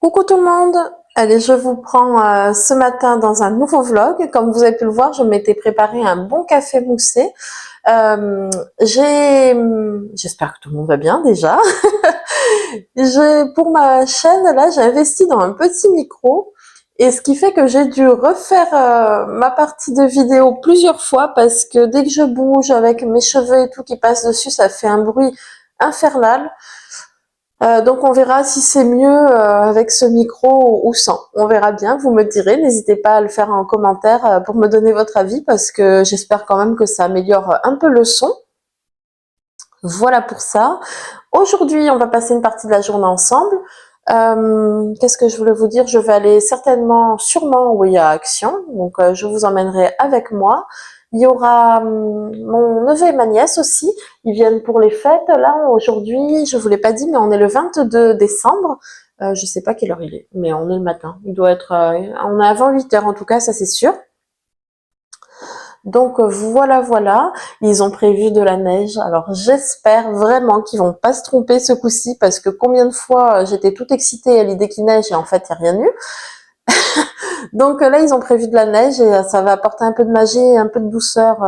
Coucou tout le monde! Allez, je vous prends ce matin dans un nouveau vlog. Comme vous avez pu le voir, je m'étais préparé un bon café moussé. J'espère que tout le monde va bien déjà. Pour ma chaîne, là, j'ai investi dans un petit micro. Et ce qui fait que j'ai dû refaire ma partie de vidéo plusieurs fois parce que dès que je bouge avec mes cheveux et tout qui passe dessus, ça fait un bruit infernal. Donc on verra si c'est mieux avec ce micro ou sans. On verra bien, vous me direz. N'hésitez pas à le faire en commentaire pour me donner votre avis parce que j'espère quand même que ça améliore un peu le son. Voilà pour ça. Aujourd'hui, on va passer une partie de la journée ensemble. Qu'est-ce que je voulais vous dire? Je vais aller sûrement où il y a Action. Donc je vous emmènerai avec moi. Il y aura mon neveu et ma nièce aussi. Ils viennent pour les fêtes. Là, aujourd'hui, je vous l'ai pas dit, mais on est le 22 décembre. Je sais pas quelle heure il est, mais on est le matin. Il doit être, on est avant 8 heures en tout cas, ça c'est sûr. Donc voilà, ils ont prévu de la neige. Alors j'espère vraiment qu'ils vont pas se tromper ce coup-ci parce que combien de fois j'étais toute excitée à l'idée qu'il neige et en fait il n'y a rien eu. Donc là ils ont prévu de la neige et ça va apporter un peu de magie et un peu de douceur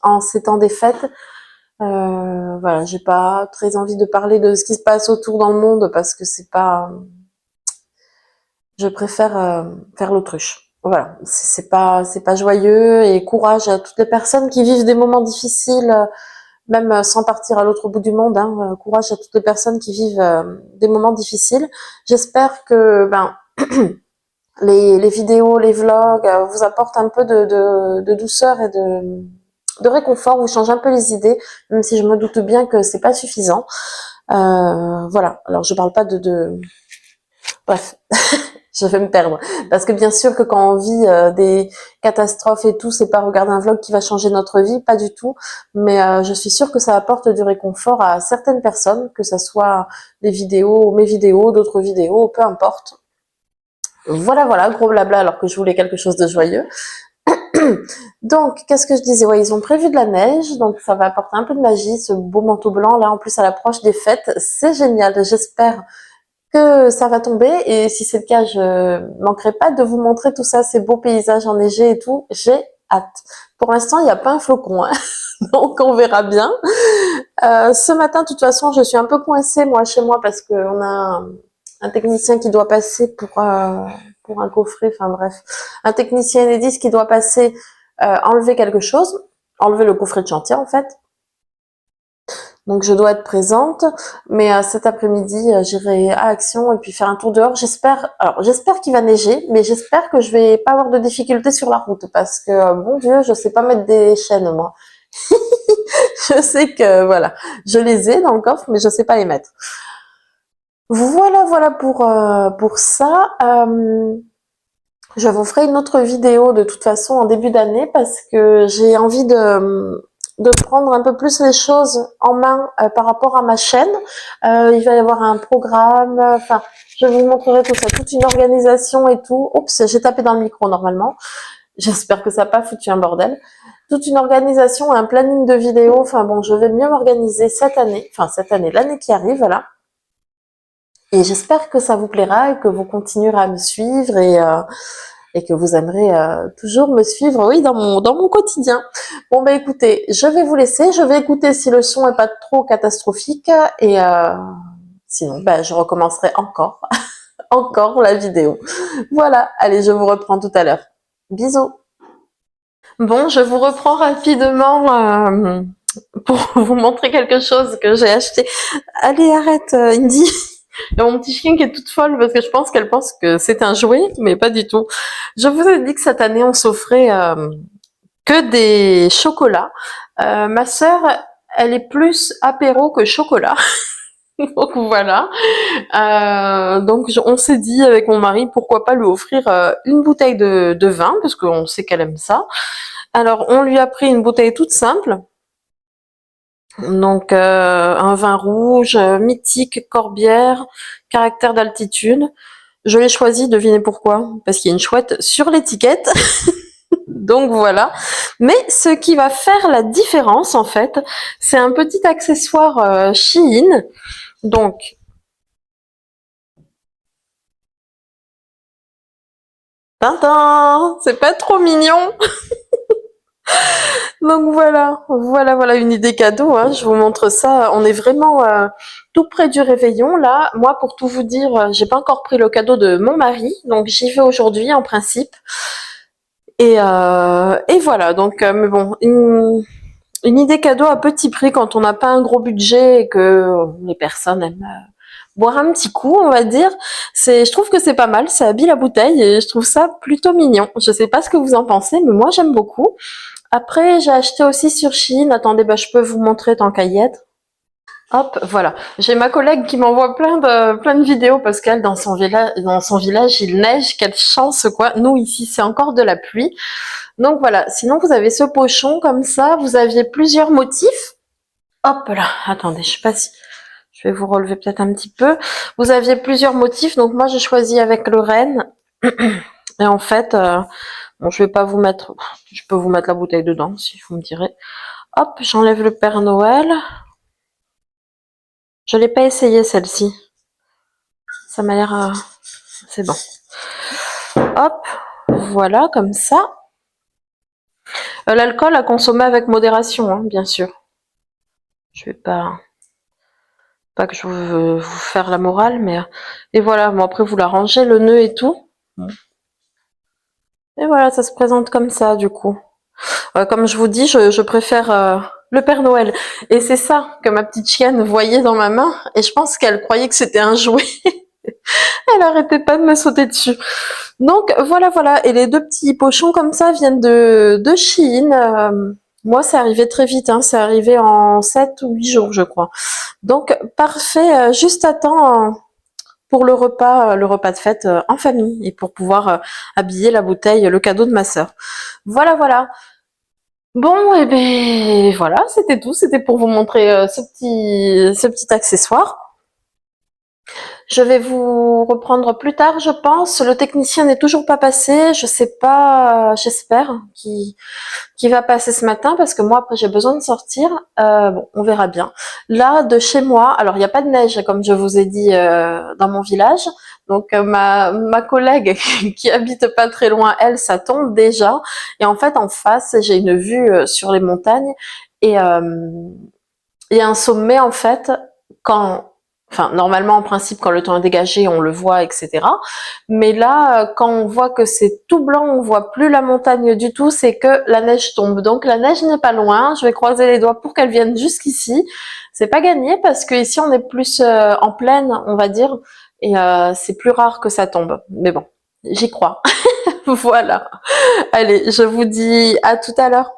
en ces temps des fêtes. Voilà, j'ai pas très envie de parler de ce qui se passe autour dans le monde parce que c'est pas, je préfère faire l'autruche. Voilà, c'est pas joyeux et courage à toutes les personnes qui vivent des moments difficiles, même sans partir à l'autre bout du monde. Hein, courage à toutes les personnes qui vivent des moments difficiles. J'espère que les vidéos, les vlogs vous apportent un peu de douceur et de réconfort, vous changez un peu les idées, même si je me doute bien que c'est pas suffisant. Voilà. Alors je parle pas bref. Je vais me perdre. Parce que bien sûr que quand on vit des catastrophes et tout, c'est pas regarder un vlog qui va changer notre vie, pas du tout. Mais je suis sûre que ça apporte du réconfort à certaines personnes, que ça soit mes vidéos, d'autres vidéos, peu importe. Voilà, gros blabla alors que je voulais quelque chose de joyeux. Donc, qu'est-ce que je disais? Ouais, ils ont prévu de la neige, donc ça va apporter un peu de magie, ce beau manteau blanc. Là, en plus, à l'approche des fêtes, c'est génial. J'espère que ça va tomber et si c'est le cas, je manquerai pas de vous montrer tout ça, ces beaux paysages enneigés et tout. J'ai hâte. Pour l'instant, il n'y a pas un flocon, hein. Donc on verra bien. Ce matin, de toute façon, je suis un peu coincée moi chez moi parce qu'on a un technicien qui doit passer pour un coffret. Enfin bref, un technicien Enedis qui doit passer enlever quelque chose, enlever le coffret de chantier en fait. Donc je dois être présente, mais cet après-midi, j'irai à Action et puis faire un tour dehors. J'espère qu'il va neiger, mais j'espère que je vais pas avoir de difficultés sur la route parce que bon Dieu, je sais pas mettre des chaînes moi. Je sais que voilà, je les ai dans le coffre, mais je sais pas les mettre. Voilà pour ça. Je vous ferai une autre vidéo de toute façon en début d'année parce que j'ai envie de prendre un peu plus les choses en main par rapport à ma chaîne. Il va y avoir un programme, enfin, je vous montrerai tout ça, toute une organisation et tout. Oups, j'ai tapé dans le micro normalement. J'espère que ça n'a pas foutu un bordel. Toute une organisation, un planning de vidéos. Enfin bon, je vais mieux m'organiser cette année, l'année qui arrive, voilà. Et j'espère que ça vous plaira et que vous continuerez à me suivre et que vous aimerez toujours me suivre, oui, dans mon quotidien. Bon, bah écoutez, je vais vous laisser. Je vais écouter si le son est pas trop catastrophique et sinon, bah, je recommencerai encore la vidéo. Voilà, allez, je vous reprends tout à l'heure. Bisous. Bon, je vous reprends rapidement pour vous montrer quelque chose que j'ai acheté. Allez, arrête, Indy. Il y a mon petit chien qui est toute folle parce que je pense qu'elle pense que c'est un jouet, mais pas du tout. Je vous ai dit que cette année, on s'offrait que des chocolats. Ma sœur, elle est plus apéro que chocolat. Donc voilà. Donc on s'est dit avec mon mari, pourquoi pas lui offrir une bouteille de vin, parce qu'on sait qu'elle aime ça. Alors on lui a pris une bouteille toute simple. Donc un vin rouge, mythique, Corbière, caractère d'altitude. Je l'ai choisi, devinez pourquoi? Parce qu'il y a une chouette sur l'étiquette. Donc voilà. Mais ce qui va faire la différence, en fait, c'est un petit accessoire Shein. Donc, Tintin, c'est pas trop mignon. Donc voilà une idée cadeau, hein. Je vous montre ça. On est vraiment tout près du réveillon là. Moi, pour tout vous dire, j'ai pas encore pris le cadeau de mon mari, donc j'y vais aujourd'hui en principe. Et voilà. Donc, mais bon, une idée cadeau à petit prix quand on n'a pas un gros budget et que les personnes aiment boire un petit coup, on va dire. Je trouve que c'est pas mal. Ça habille la bouteille et je trouve ça plutôt mignon. Je sais pas ce que vous en pensez, mais moi j'aime beaucoup. Après, j'ai acheté aussi sur Shein. Attendez, bah, je peux vous montrer tant qu'à y être. Hop, voilà. J'ai ma collègue qui m'envoie plein de vidéos parce qu'elle, dans son village, il neige. Quelle chance, quoi. Nous, ici, c'est encore de la pluie. Donc voilà. Sinon, vous avez ce pochon comme ça. Vous aviez plusieurs motifs. Hop là. Attendez, je sais pas si je vais vous relever peut-être un petit peu. Vous aviez plusieurs motifs. Donc moi, j'ai choisi avec le renne. Et en fait, bon, je vais pas vous mettre, je peux vous mettre la bouteille dedans, si vous me direz. Hop, j'enlève le Père Noël. Je l'ai pas essayé celle-ci. Ça m'a l'air, c'est bon. Hop, voilà, comme ça. L'alcool à consommer avec modération, hein, bien sûr. Je vais pas que je veux vous faire la morale, mais et voilà. Bon après vous l'arrangez le nœud et tout. Et voilà, ça se présente comme ça du coup. Comme je vous dis, je préfère le Père Noël. Et c'est ça que ma petite chienne voyait dans ma main. Et je pense qu'elle croyait que c'était un jouet. Elle arrêtait pas de me sauter dessus. Donc voilà. Et les deux petits pochons comme ça viennent de Shein. Moi, c'est arrivé très vite. Hein. C'est arrivé en 7 ou 8 jours, je crois. Donc parfait, juste à temps pour le repas de fête en famille et pour pouvoir habiller la bouteille, le cadeau de ma sœur. Voilà. Bon, et ben voilà, c'était tout. C'était pour vous montrer ce petit accessoire. Je vais vous reprendre plus tard, je pense. Le technicien n'est toujours pas passé. Je sais pas, j'espère qu'il va passer ce matin parce que moi après j'ai besoin de sortir. Bon, on verra bien. Là, de chez moi, alors il n'y a pas de neige comme je vous ai dit dans mon village. Donc ma collègue qui habite pas très loin, elle, ça tombe déjà. Et en fait, en face, j'ai une vue sur les montagnes et un sommet en fait quand enfin normalement en principe quand le temps est dégagé on le voit etc, mais là quand on voit que c'est tout blanc, on voit plus la montagne du tout, c'est que la neige tombe. Donc la neige n'est pas loin, je vais croiser les doigts pour qu'elle vienne jusqu'ici. C'est pas gagné parce que ici on est plus en plaine on va dire, et c'est plus rare que ça tombe, mais bon j'y crois. Voilà, allez je vous dis à tout à l'heure.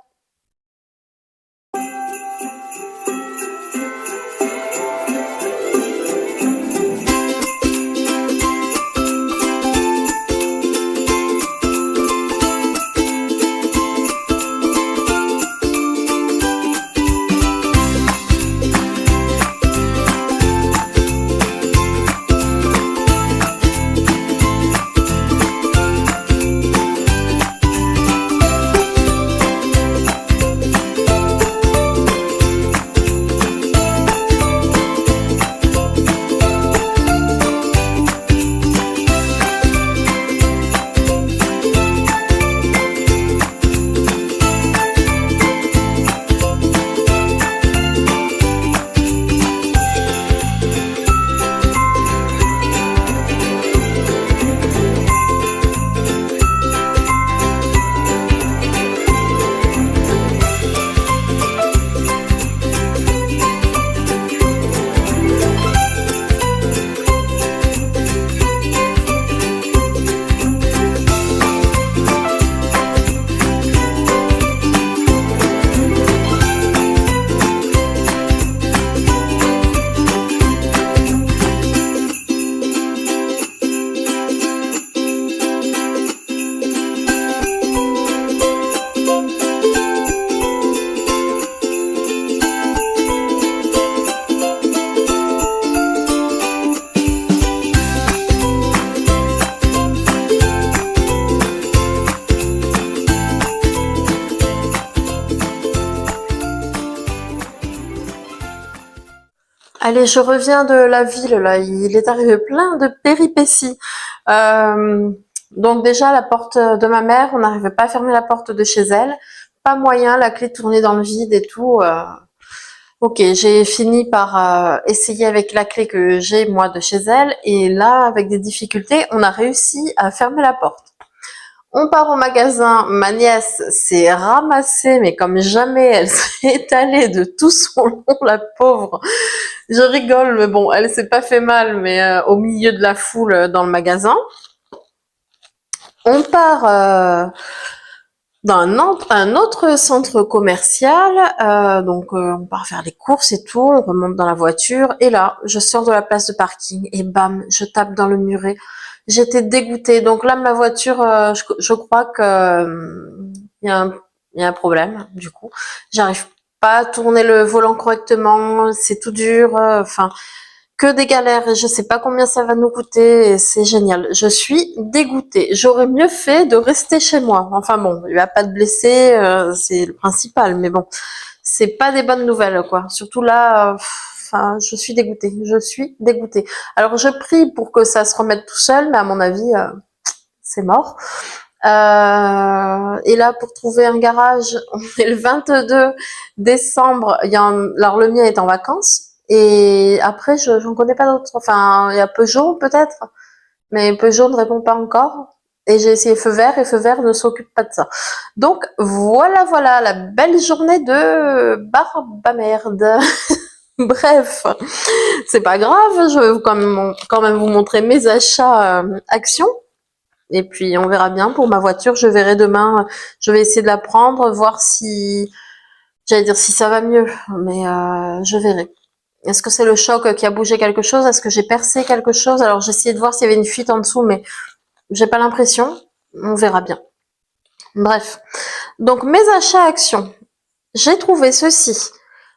Allez, je reviens de la ville là. Il est arrivé plein de péripéties. Euh, Donc déjà, la porte de ma mère, on n'arrivait pas à fermer la porte de chez elle. Pas moyen, la clé tournait dans le vide et tout. Ok, j'ai fini par essayer avec la clé que j'ai moi de chez elle. Et là, avec des difficultés, on a réussi à fermer la porte. On part au magasin, ma nièce s'est ramassée, mais comme jamais, elle s'est étalée de tout son long, la pauvre. Je rigole, mais bon, elle s'est pas fait mal, mais au milieu de la foule dans le magasin. On part dans un autre centre commercial, on part faire les courses et tout, on remonte dans la voiture, et là, je sors de la place de parking, et bam, je tape dans le muret. J'étais dégoûtée. Donc là, ma voiture, je crois que il y a un problème, du coup. J'arrive pas à tourner le volant correctement, c'est tout dur, enfin, que des galères et je sais pas combien ça va nous coûter et c'est génial. Je suis dégoûtée. J'aurais mieux fait de rester chez moi. Enfin bon, il n'y a pas de blessés, c'est le principal, mais bon, c'est pas des bonnes nouvelles quoi. Surtout là, enfin, je suis dégoûtée. Je suis dégoûtée. Alors je prie pour que ça se remette tout seul, mais à mon avis, c'est mort. Et là, pour trouver un garage, on est le 22 décembre. Alors le mien est en vacances. Et après, j'en connais pas d'autres. Enfin, il y a Peugeot peut-être, mais Peugeot ne répond pas encore. Et j'ai essayé Feu Vert et Feu Vert ne s'occupe pas de ça. Donc voilà la belle journée de Barbamerde. Bref, c'est pas grave. Je vais quand même vous montrer mes achats actions. Et puis on verra bien pour ma voiture. Je verrai demain. Je vais essayer de la prendre, voir si, j'allais dire si ça va mieux, mais je verrai. Est-ce que c'est le choc qui a bougé quelque chose? Est-ce que j'ai percé quelque chose? Alors j'ai essayé de voir s'il y avait une fuite en dessous, mais j'ai pas l'impression. On verra bien. Bref. Donc mes achats actions. J'ai trouvé ceci.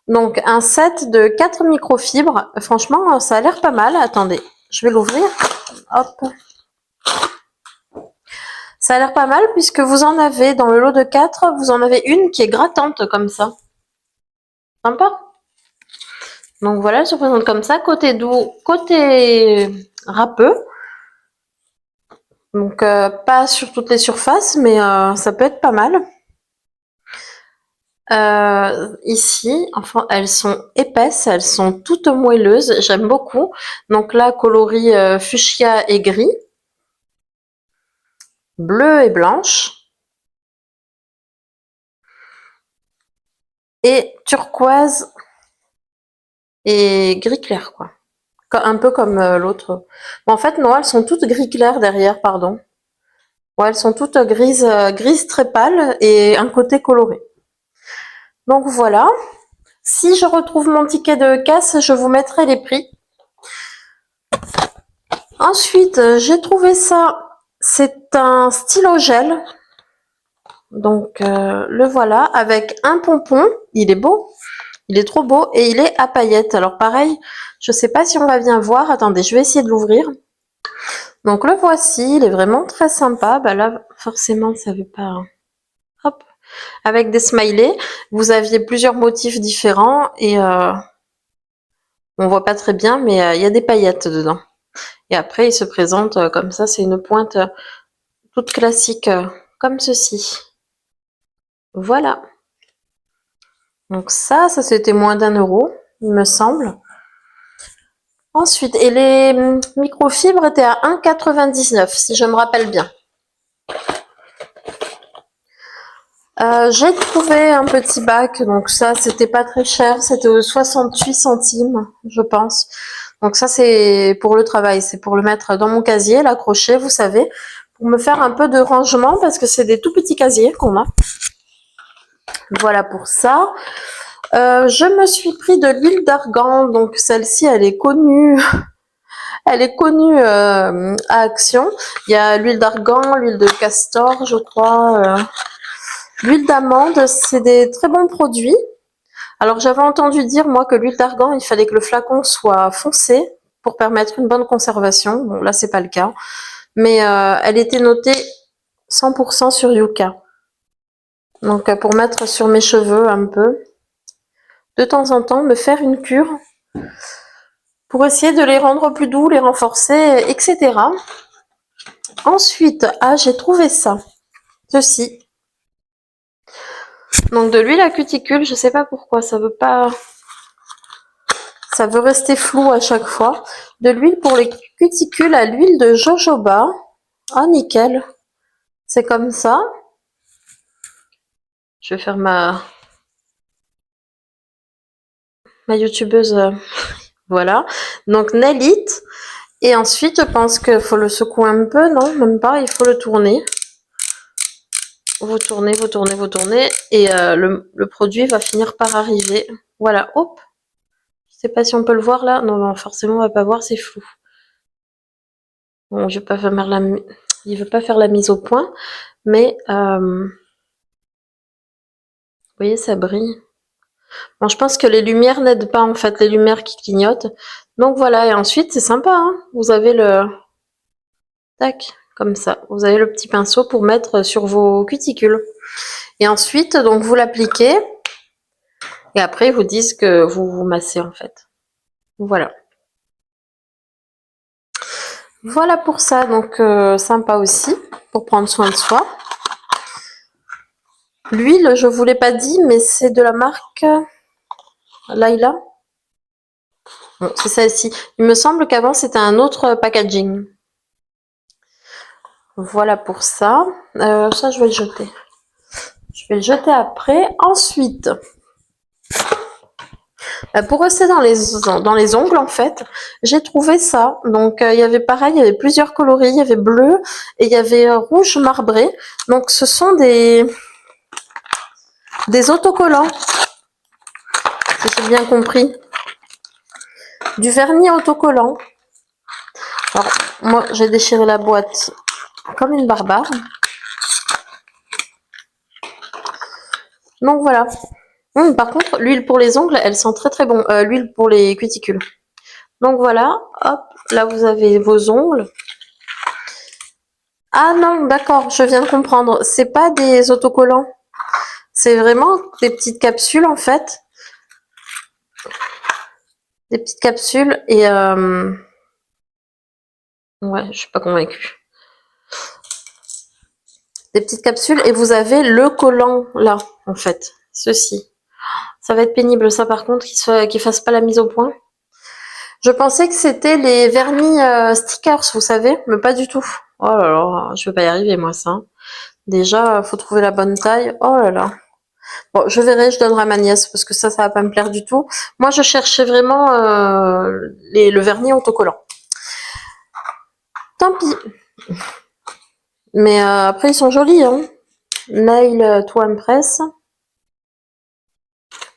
Donc un set de 4 microfibres. Franchement, ça a l'air pas mal. Attendez, je vais l'ouvrir. Hop. Ça a l'air pas mal puisque vous en avez dans le lot de 4, vous en avez une qui est grattante comme ça. Sympa. Donc voilà, elle se présente comme ça, côté doux, côté râpeux. Donc pas sur toutes les surfaces, mais ça peut être pas mal. Ici, enfin, elles sont épaisses, elles sont toutes moelleuses, j'aime beaucoup. Donc là, coloris fuchsia et gris, bleu et blanche, et turquoise et gris clair, quoi. Un peu comme l'autre. Bon, en fait, non, elles sont toutes gris clair derrière, pardon. Ouais, elles sont toutes grises très pâles et un côté coloré. Donc voilà. Si je retrouve mon ticket de caisse, je vous mettrai les prix. Ensuite, j'ai trouvé ça. C'est un stylo gel. Donc le voilà avec un pompon. Il est beau. Il est trop beau et il est à paillettes. Alors pareil, je sais pas si on va bien voir. Attendez, je vais essayer de l'ouvrir. Donc le voici. Il est vraiment très sympa. Bah là, forcément, ça veut pas. Hop. Avec des smileys. Vous aviez plusieurs motifs différents et on voit pas très bien, mais il y a des paillettes dedans. Et après, il se présente comme ça, c'est une pointe toute classique, comme ceci. Voilà. Donc ça c'était moins d'1 €, il me semble. Ensuite, et les microfibres étaient à 1,99 €, si je me rappelle bien. J'ai trouvé un petit bac, donc ça c'était pas très cher, c'était 68 centimes, je pense. Donc ça c'est pour le travail, c'est pour le mettre dans mon casier, l'accrocher, vous savez, pour me faire un peu de rangement parce que c'est des tout petits casiers qu'on a. Voilà pour ça. Je me suis pris de l'huile d'argan, donc celle-ci elle est connue. Elle est connue à Action. Il y a l'huile d'argan, l'huile de castor, je crois. L'huile d'amande, c'est des très bons produits. Alors j'avais entendu dire moi que l'huile d'argan, il fallait que le flacon soit foncé pour permettre une bonne conservation. Bon là c'est pas le cas, mais elle était notée 100% sur Yuka. Donc pour mettre sur mes cheveux un peu, de temps en temps me faire une cure pour essayer de les rendre plus doux, les renforcer, etc. Ensuite, ah, j'ai trouvé ça. Ceci. Donc de l'huile à cuticule, je sais pas pourquoi, ça veut pas... Ça veut rester flou à chaque fois. De l'huile pour les cuticules à l'huile de jojoba. Ah, nickel. C'est comme ça. Je vais faire ma youtubeuse. Voilà. Donc, nail it. Et ensuite, je pense qu'il faut le secouer un peu. Non, même pas. Il faut le tourner. Vous tournez, vous tournez, vous tournez. Et le produit va finir par arriver. Voilà. Hop. Je sais pas si on peut le voir là. Non, non, forcément, on va pas voir. C'est flou. Bon, je vais pas faire il veut pas faire la mise au point. Mais, vous voyez, ça brille. Bon, je pense que les lumières n'aident pas, en fait, les lumières qui clignotent. Donc voilà, et ensuite, c'est sympa, hein, vous avez le... Tac, comme ça. Vous avez le petit pinceau pour mettre sur vos cuticules. Et ensuite, donc, vous l'appliquez. Et après, ils vous disent que vous massez, en fait. Voilà. Voilà pour ça, donc sympa aussi, pour prendre soin de soi. L'huile, je vous l'ai pas dit, mais c'est de la marque Laila. Bon, c'est celle-ci. Il me semble qu'avant, c'était un autre packaging. Voilà pour ça. Ça, je vais le jeter. Je vais le jeter après. Ensuite, pour rester dans les ongles, en fait, j'ai trouvé ça. Donc, il y avait pareil, il y avait plusieurs coloris. Il y avait bleu et il y avait rouge marbré. Donc, ce sont des autocollants, si j'ai bien compris. Du vernis autocollant. Alors, moi, j'ai déchiré la boîte comme une barbare. Donc, voilà. Par contre, l'huile pour les ongles, elle sent très très bon. L'huile pour les cuticules. Donc voilà, hop, là vous avez vos ongles. Ah non, d'accord, je viens de comprendre. C'est pas des autocollants. C'est vraiment des petites capsules en fait. Des petites capsules et... Ouais, je suis pas convaincue. Des petites capsules et vous avez le collant là, en fait. Ceci. Ça va être pénible ça par contre, qu'il fasse pas la mise au point. Je pensais que c'était les vernis stickers, vous savez, mais pas du tout. Oh là là, je vais pas y arriver moi ça. Déjà, faut trouver la bonne taille. Oh là là. Bon, je verrai, je donnerai à ma nièce parce que ça va pas me plaire du tout. Moi, je cherchais vraiment le vernis autocollant. Tant pis. Mais après, ils sont jolis, hein. Nail to Impress.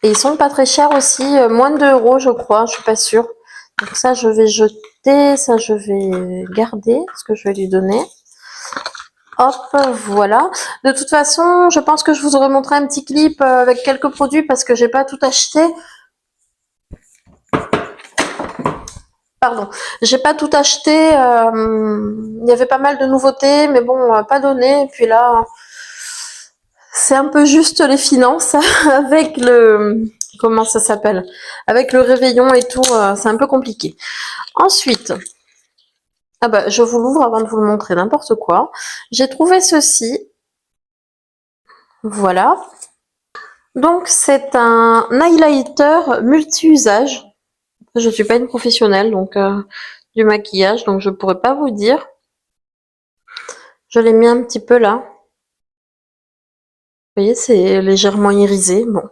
Et ils sont pas très chers aussi, moins de 2 €, je crois, je suis pas sûre. Donc ça, je vais jeter, ça, je vais garder, ce que je vais lui donner. Hop, voilà. De toute façon, je pense que je vous aurais montré un petit clip avec quelques produits parce que j'ai pas tout acheté. Pardon, j'ai pas tout acheté. Il y avait pas mal de nouveautés, mais bon, pas donné. Et puis là, c'est un peu juste les finances avec le... Comment ça s'appelle? Avec le réveillon et tout, c'est un peu compliqué. Ensuite, ah bah, je vous l'ouvre avant de vous le montrer, n'importe quoi. J'ai trouvé ceci. Voilà. Donc, c'est un highlighter multi-usage. Je suis pas une professionnelle, donc du maquillage, donc je pourrais pas vous dire. Je l'ai mis un petit peu là. Vous voyez, c'est légèrement irisé. Bon,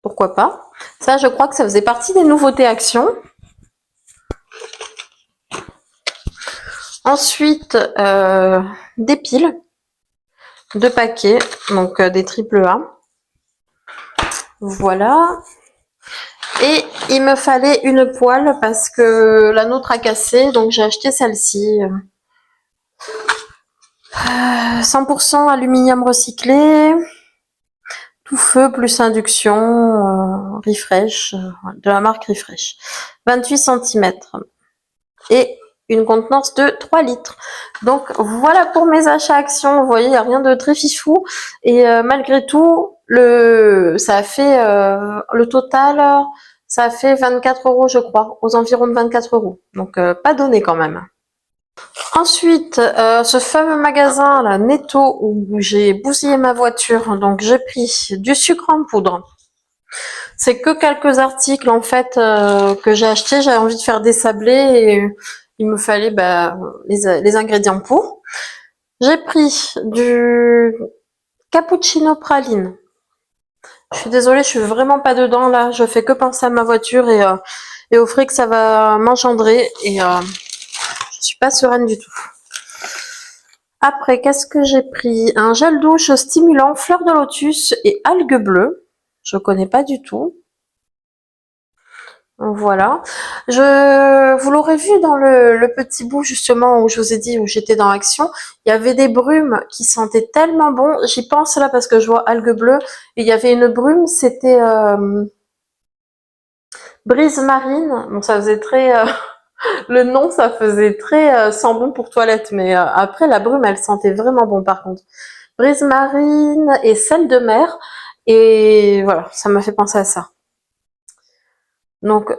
pourquoi pas. Ça, je crois que ça faisait partie des nouveautés Action. Ensuite, des piles. 2 paquets, donc des triple A. Voilà. Et il me fallait une poêle parce que la nôtre a cassé, donc j'ai acheté celle-ci. 100% aluminium recyclé, tout feu plus induction, Refresh, de la marque Refresh. 28 cm. Et une contenance de 3 litres. Donc voilà pour mes achats Action. Vous voyez, il n'y a rien de très fifou. Et malgré tout, ça a fait le total, ça a fait 24 € je crois, aux environs de 24 €. Donc pas donné quand même. Ensuite, ce fameux magasin là, Netto, où j'ai bousillé ma voiture, donc j'ai pris du sucre en poudre. C'est que quelques articles en fait que j'ai acheté. J'avais envie de faire des sablés et il me fallait les ingrédients pour. J'ai pris du cappuccino praline. Je suis désolée, je suis vraiment pas dedans là. Je fais que penser à ma voiture et au frais que ça va m'engendrer et je suis pas sereine du tout. Après, qu'est-ce que j'ai pris? Un gel douche stimulant, fleur de lotus et algues bleues. Je connais pas du tout. Voilà. Vous l'aurez vu dans le petit bout justement où je vous ai dit où j'étais dans l'action, il y avait des brumes qui sentaient tellement bon. J'y pense là parce que je vois algues bleues et il y avait une brume, c'était brise marine. Bon, ça faisait très le nom, ça faisait très sans bon pour toilette, mais après la brume, elle sentait vraiment bon par contre. Brise marine et sel de mer et voilà, ça m'a fait penser à ça. Donc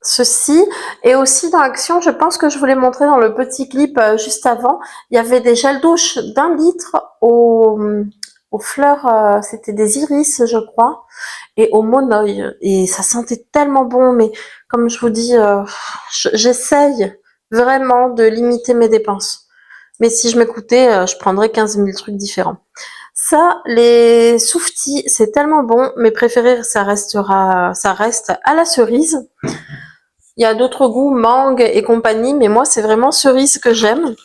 ceci, et aussi dans l'action, je pense que je vous l'ai montré dans le petit clip juste avant, il y avait des gels douche d'1 litre aux fleurs, c'était des iris je crois, et au monoï, et ça sentait tellement bon, mais comme je vous dis, j'essaye vraiment de limiter mes dépenses. Mais si je m'écoutais, je prendrais 15 000 trucs différents. Ça, les souftis, c'est tellement bon. Mes préférés, ça reste à la cerise. Il y a d'autres goûts, mangue et compagnie, mais moi, c'est vraiment cerise que j'aime.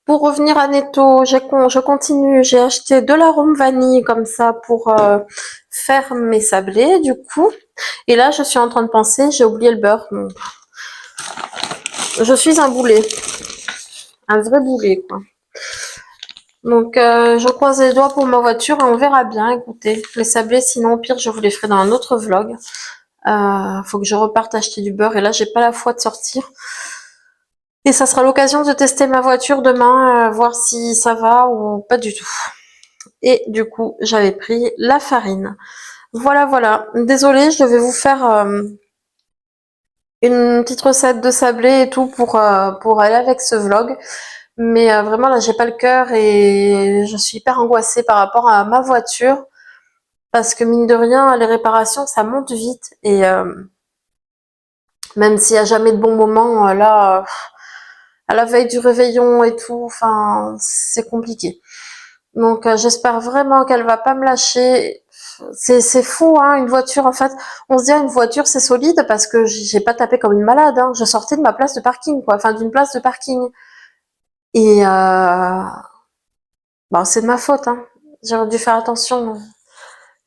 Pour revenir à Netto, je continue. J'ai acheté de l'arôme vanille comme ça pour faire mes sablés, du coup. Et là, je suis en train de penser, j'ai oublié le beurre. Donc, je suis un boulet. Un vrai boulet, quoi. Donc, je croise les doigts pour ma voiture et on verra bien. Écoutez, les sablés, sinon, au pire, je vous les ferai dans un autre vlog. Faut que je reparte acheter du beurre et là, j'ai pas la foi de sortir. Et ça sera l'occasion de tester ma voiture demain, voir si ça va ou pas du tout. Et du coup, j'avais pris la farine. Voilà, voilà. Désolée, je devais vous faire une petite recette de sablé et tout pour aller avec ce vlog. Mais vraiment, là, j'ai pas le cœur et je suis hyper angoissée par rapport à ma voiture. Parce que mine de rien, les réparations, ça monte vite. Et même s'il n'y a jamais de bons moments, là, à la veille du réveillon et tout, enfin, c'est compliqué. Donc j'espère vraiment qu'elle va pas me lâcher. C'est fou, hein, une voiture, en fait. On se dit, une voiture, c'est solide parce que j'ai pas tapé comme une malade, hein. Je sortais de ma place de parking, quoi. Enfin, d'une place de parking. Et bon, c'est de ma faute, hein. J'aurais dû faire attention.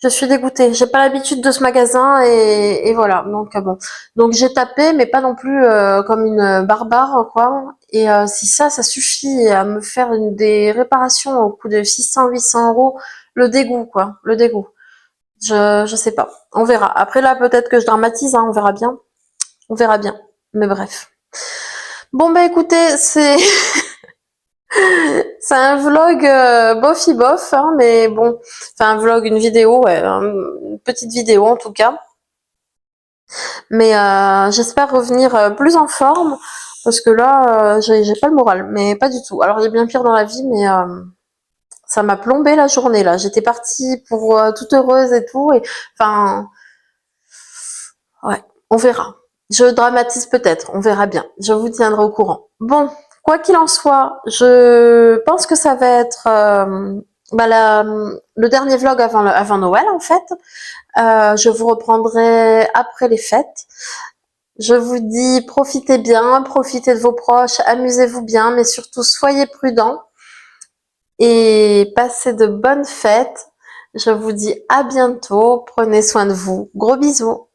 Je suis dégoûtée. J'ai pas l'habitude de ce magasin et voilà. Donc bon. Donc j'ai tapé, mais pas non plus comme une barbare, quoi. Et si ça suffit à me faire des réparations au coût de 600-800 euros, le dégoût, quoi. Le dégoût. Je sais pas. On verra. Après là, peut-être que je dramatise, hein, on verra bien. On verra bien. Mais bref. Bon bah écoutez, c'est c'est un vlog bof bof, hein, mais bon, enfin un vlog, une vidéo, ouais, une petite vidéo en tout cas. Mais j'espère revenir plus en forme parce que là, j'ai pas le moral, mais pas du tout. Alors il y a bien pire dans la vie, mais ça m'a plombé la journée là. J'étais partie pour toute heureuse et tout, et enfin, ouais, on verra. Je dramatise peut-être, on verra bien. Je vous tiendrai au courant. Bon, quoi qu'il en soit, je pense que ça va être le dernier vlog avant Noël en fait. Je vous reprendrai après les fêtes. Je vous dis profitez bien, profitez de vos proches, amusez-vous bien, mais surtout soyez prudents et passez de bonnes fêtes. Je vous dis à bientôt, prenez soin de vous. Gros bisous.